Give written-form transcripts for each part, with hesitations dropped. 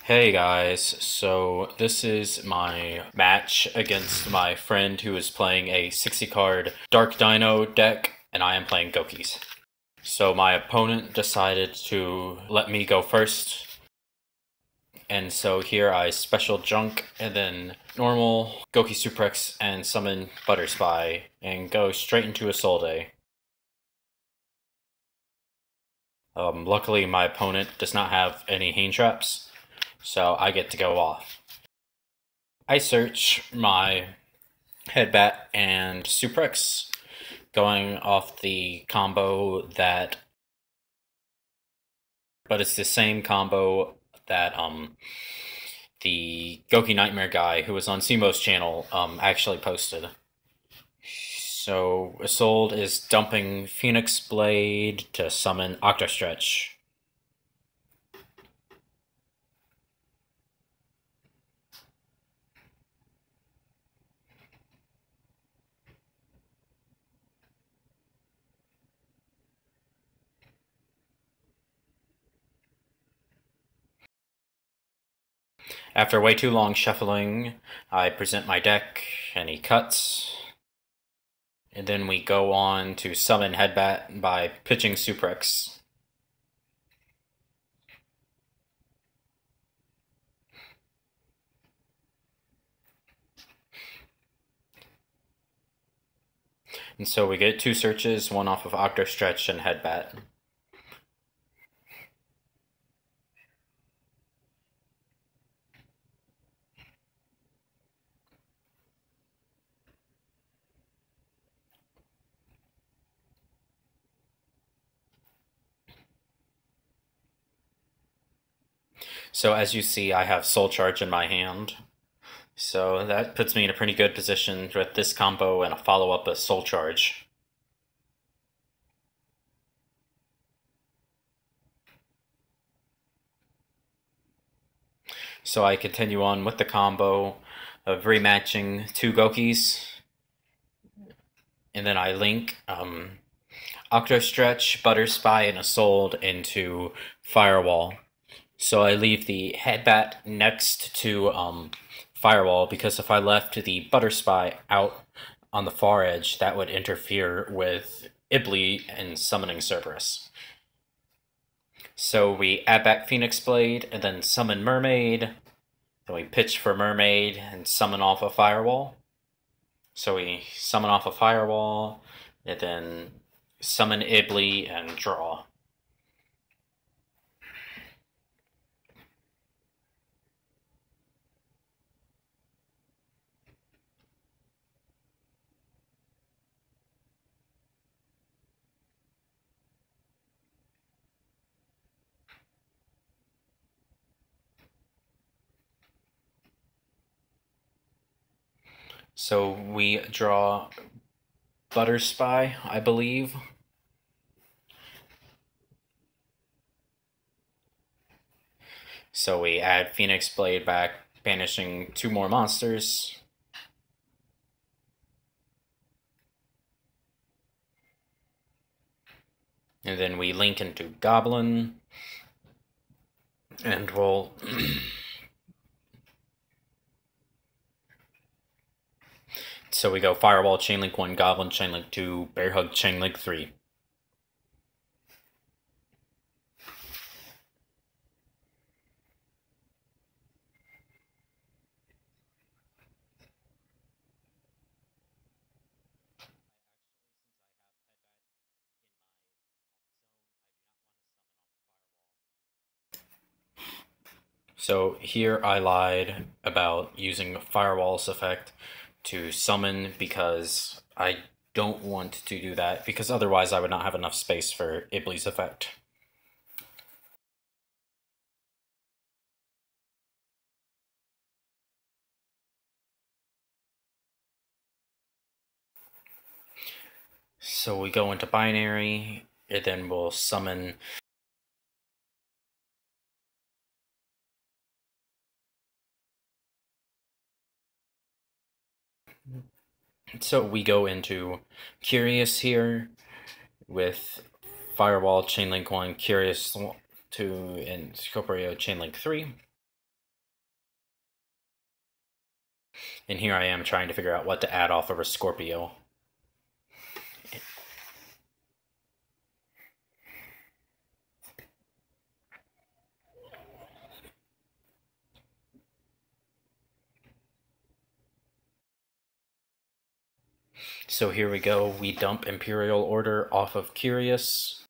Hey guys, so this is my match against my friend who is playing a 60 card Dark Dino deck, and I am playing Gouki's. So my opponent decided to let me go first, and so here I special junk, and then normal Gouki Suprex, and summon Butter Spy, and go straight into a Soul Day. Luckily my opponent does not have any Hane Traps, so I get to go off. I search my Headbat and Suprex, going off the combo that, but it's the same combo that the Gouki Knightmare guy who was on Simo's channel actually posted. So Isolde is dumping Phoenix Blade to summon Octostretch. After way too long shuffling, I present my deck, and he cuts. And then we go on to summon Headbat by pitching Suprex. And so we get two searches, one off of Octostretch and Headbat. So as you see, I have Soul Charge in my hand. So that puts me in a pretty good position with this combo and a follow-up of Soul Charge. So I continue on with the combo of rematching two Goukis. And then I link Octostretch, Butter Spy, and Isolde into Firewall. So I leave the Headbat next to Firewall, because if I left the Butter Spy out on the far edge, that would interfere with Ibly and summoning Cerberus. So we add back Phoenix Blade, and then summon Mermaid. Then we pitch for Mermaid and summon off a Firewall. So we summon off a Firewall, and then summon Ibly and draw. So we draw Butter Spy, I believe. So we add Phoenix Blade back, banishing two more monsters. And then we link into Goblin. And we'll... So we go Firewall, Chainlink 1, Goblin, Chainlink 2, Bear Hug, Chainlink 3. So here I lied about using Firewall's effect to summon, because I don't want to do that, because otherwise I would not have enough space for Ibly's effect. So we go into binary, and then we'll summon So we go into Curious here with Firewall, Chainlink 1, Curious 2, and Scorpio Chainlink 3. And here I am trying to figure out what to add off of a Scorpio. So here we go, we dump Imperial Order off of Curious.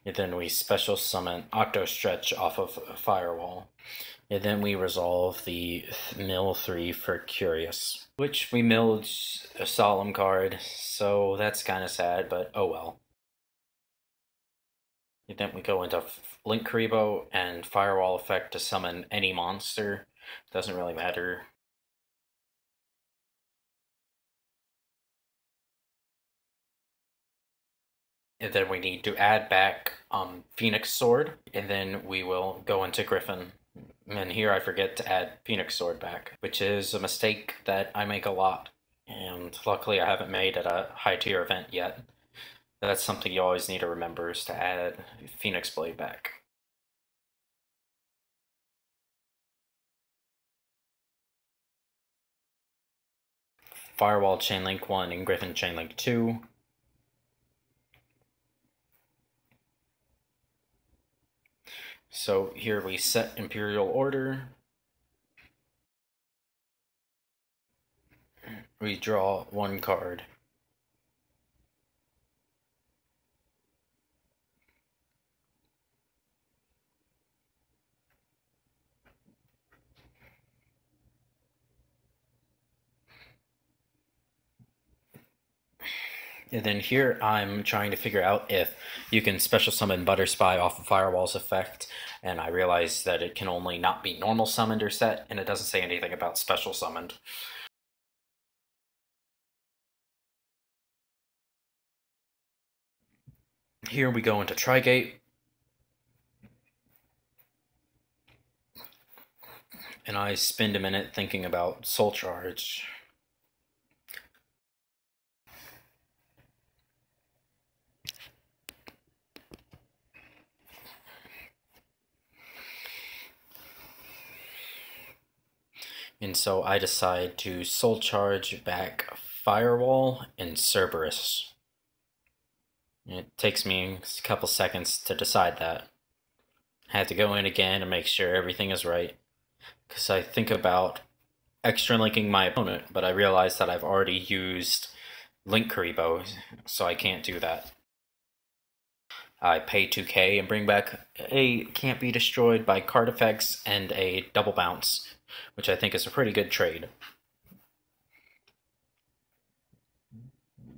And then we special summon Octo Stretch off of Firewall. And then we resolve the mill 3 for Curious, which we milled a Solemn card, so that's kind of sad, but oh well. And then we go into Link Karibo and Firewall effect to summon any monster. Doesn't really matter. And then we need to add back Phoenix Sword, and then we will go into Griffin. And here I forget to add Phoenix Sword back, which is a mistake that I make a lot. And luckily I haven't made at a high tier event yet. That's something you always need to remember, is to add Phoenix Blade back. Firewall Chainlink 1 and Griffin Chainlink 2. So here we set Imperial Order. We draw one card. And then here I'm trying to figure out if you can special summon Butter Spy off of Firewall's effect, and I realize that it can only not be normal summoned or set, and it doesn't say anything about special summoned. Here we go into Trigate. And I spend a minute thinking about Soul Charge. And so I decide to Soul Charge back Firewall and Cerberus. It takes me a couple seconds to decide that. I have to go in again and make sure everything is right, because I think about extra linking my opponent, but I realize that I've already used Link Karibo, so I can't do that. I pay 2k and bring back a Can't Be Destroyed by card effects and a double bounce, which I think is a pretty good trade.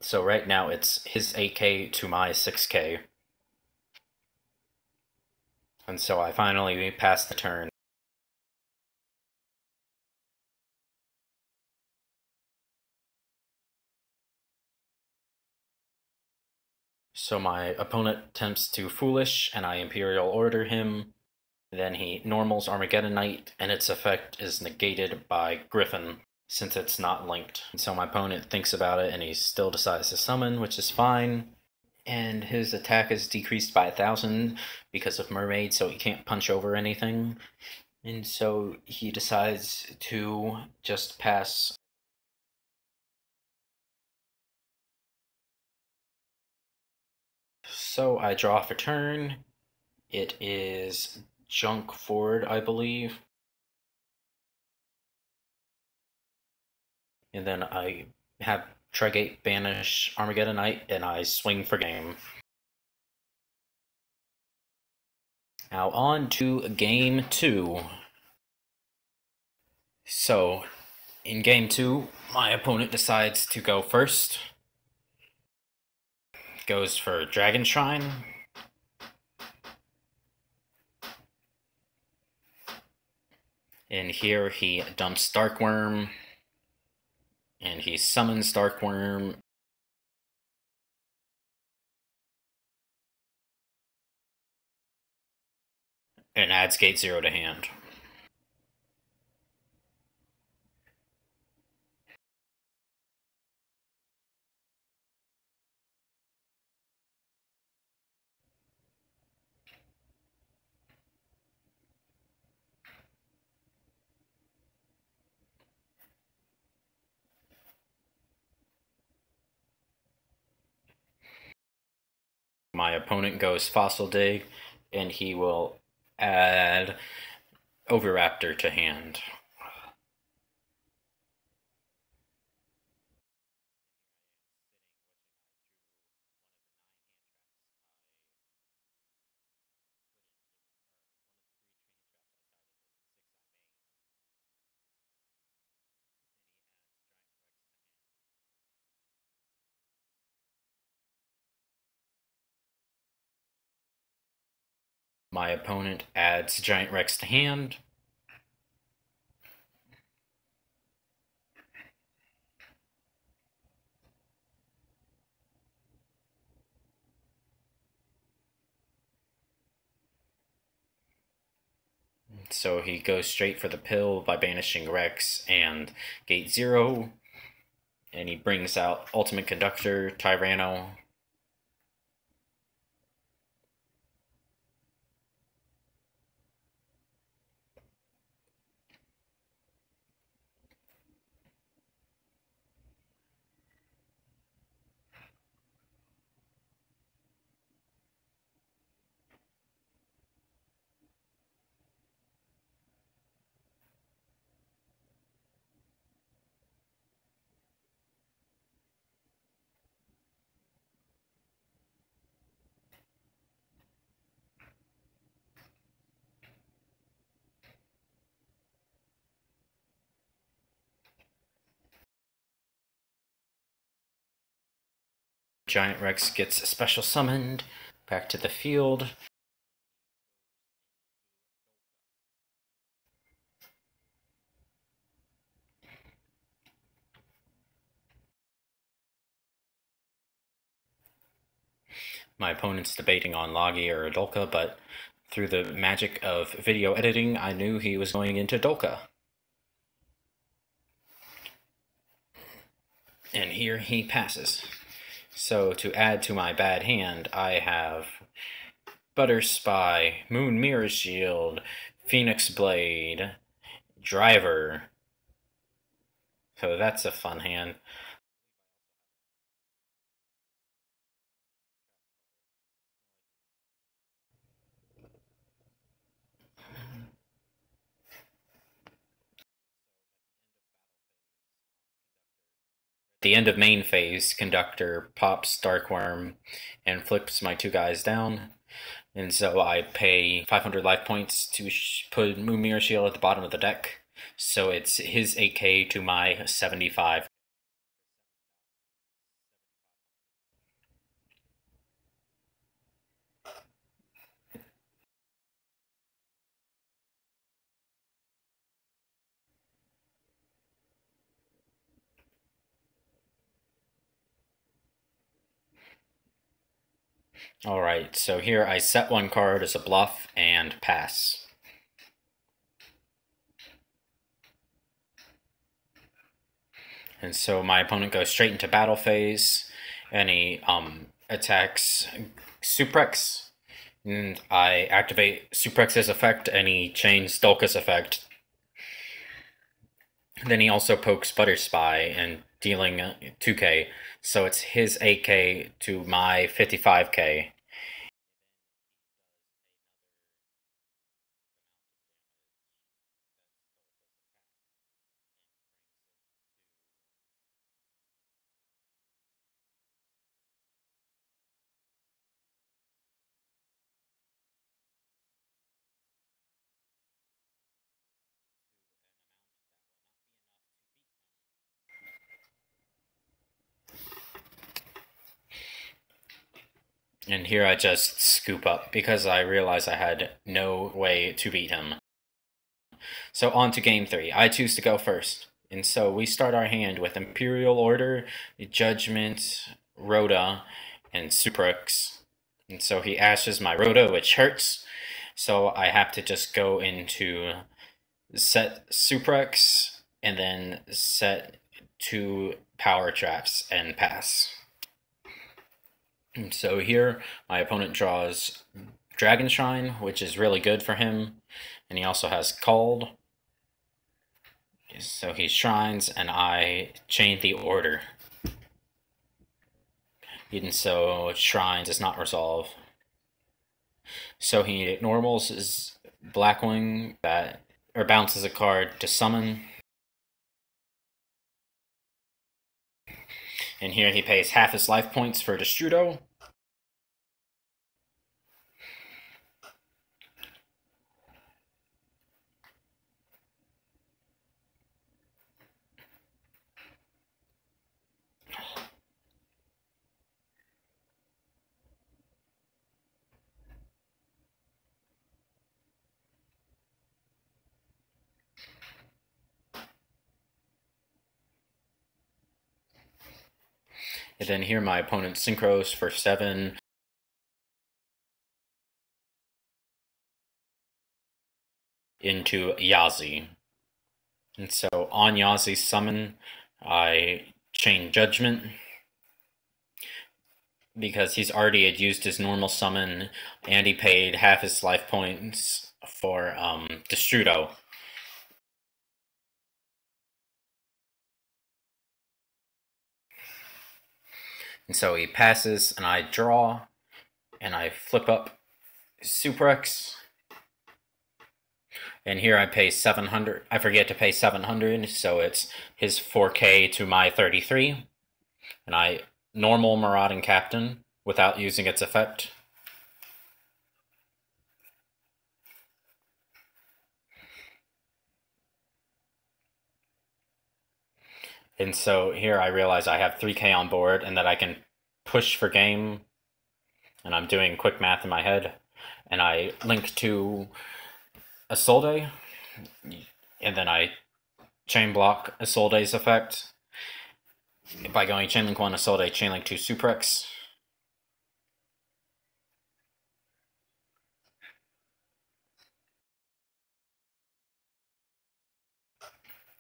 So right now it's his 8k to my 6k. And so I finally pass the turn. So my opponent attempts to Foolish, and I Imperial Order him. Then he normals Armageddon Knight, and its effect is negated by Griffin, since it's not linked. And so my opponent thinks about it, and he still decides to summon, which is fine. And his attack is decreased by 1,000 because of Mermaid, so he can't punch over anything. And so he decides to just pass. So I draw for turn. It is Junk Ford, I believe. And then I have Trigate banish Armageddon Knight, and I swing for game. Now on to game 2. So, in game 2, my opponent decides to go first. Goes for Dragon Shrine. And here he dumps Darkworm. And he summons Darkworm. and adds gate 0 to hand. My opponent goes Fossil Dig, and he will add Overraptor to hand. My opponent adds Giant Rex to hand. So he goes straight for the pill by banishing Rex and gate 0. And he brings out Ultimate Conductor, Tyranno. Giant Rex gets special summoned back to the field. My opponent's debating on Logi or Dolka, but through the magic of video editing, I knew he was going into Dolka. And here he passes. So to add to my bad hand, I have Butter Spy, Moon Mirror Shield, Phoenix Blade, Driver. So that's a fun hand. At the end of main phase, Conductor pops Darkworm and flips my 2 guys down. And so I pay 500 life points to put Moon Mirror Shield at the bottom of the deck. So it's his 8k to my 75. Alright, so here I set 1 card as a bluff and pass. And so my opponent goes straight into battle phase, and he attacks Suprex, and I activate Suprex's effect, and he chains Dolka's effect. Then he also pokes Butter Spy and dealing 2k, so it's his 8k to my 55k. And here I just scoop up because I realized I had no way to beat him. So on to game 3. I choose to go first. And so we start our hand with Imperial Order, Judgment, Rhoda, and Suprex. And so he ashes my Rhoda, which hurts. So I have to just go into set Suprex and then set 2 power traps and pass. And so here my opponent draws Dragon Shrine, which is really good for him, and he also has Called. So he shrines, and I chain the order. Even so, shrines does not resolve. So he normals his Blackwing that bounces a card to summon. And here he pays half his life points for Destrudo. And then here my opponent synchros for 7. Into Yazi. And so on Yazi's summon, I chain Judgment because he's already had used his normal summon and he paid half his life points for Destrudo. And so he passes, and I draw, and I flip up Suprex. And here I pay 700. I forget to pay 700, so it's his 4K to my 33. And I normal Marauding Captain without using its effect. And so here I realize I have 3K on board and that I can push for game. And I'm doing quick math in my head. And I link to Isolde. And then I chain block Isolde's effect by going chain link 1 Isolde, chain link 2 Suprex.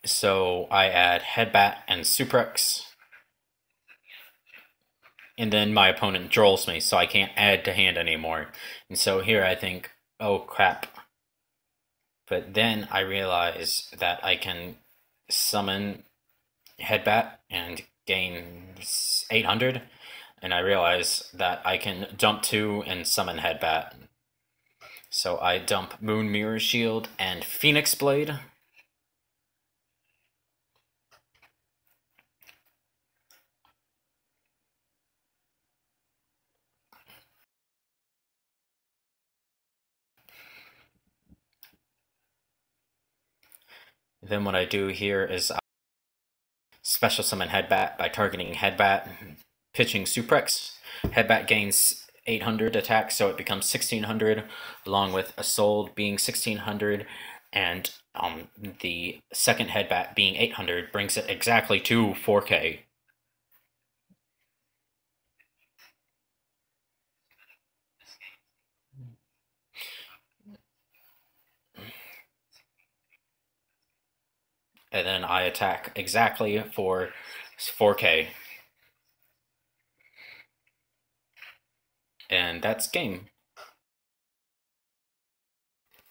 So I add Headbat and Suprex. And then my opponent drolls me, so I can't add to hand anymore. And so here I think, oh crap. But then I realize that I can summon Headbat and gain 800. And I realize that I can dump 2 and summon Headbat. So I dump Moon Mirror Shield and Phoenix Blade. Then what I do here is I special summon Headbat by targeting Headbat, pitching Suprex. Headbat gains 800 attack, so it becomes 1600, along with Isolde being 1600, and the second Headbat being 800 brings it exactly to 4K. And then I attack exactly for 4K. And that's game.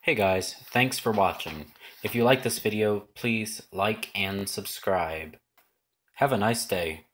Hey guys, thanks for watching. If you like this video, please like and subscribe. Have a nice day.